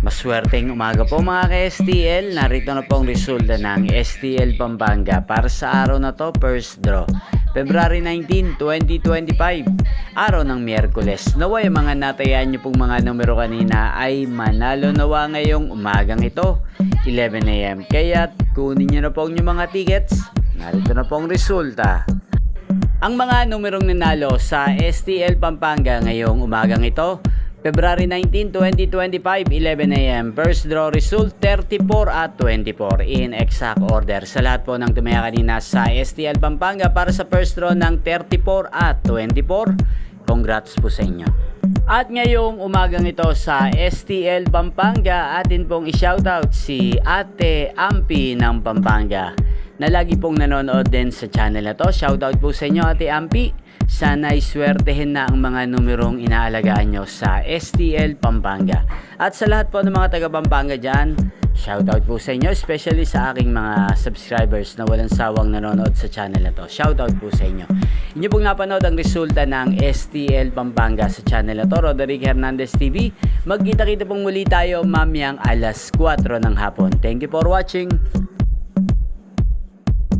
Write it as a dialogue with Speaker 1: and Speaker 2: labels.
Speaker 1: Maswerteng umaga po mga ka-STL. Narito na po ang resulta ng STL Pampanga para sa araw na to, first draw. February 19, 2025, araw ng Miyerkules. Naway mga natayaan nyo pong mga numero kanina ay manalo nawa ngayong umagang ito, 11 AM. Kaya kunin nyo na po ang mga tickets. Narito na po ang resulta. Ang mga numerong nanalo sa STL Pampanga ngayong umagang ito, February 19, 2025, 11 AM. First draw result, 34 at 24 in exact order. Sa lahat po ng tumaya kanina sa STL Pampanga para sa first draw ng 34 at 24, congrats po sa inyo. At ngayong umagang ito sa STL Pampanga, atin pong i-shoutout si Ate Ampi ng Pampanga na lagi pong nanonood din sa channel na to. Shoutout po sa inyo Ate Ampi. Sana iswertehin na ang mga numerong inaalagaan nyo sa STL Pampanga. At sa lahat po ng mga taga Pampanga dyan, shoutout po sa inyo, especially sa aking mga subscribers na walang sawang nanonood sa channel na to. Shoutout po sa inyo. Inyo pong napanood ang resulta ng STL Pampanga sa channel na to, Roderick Hernandez TV. Magkita-kita pong muli tayo mamayang alas 4 ng hapon. Thank you for watching.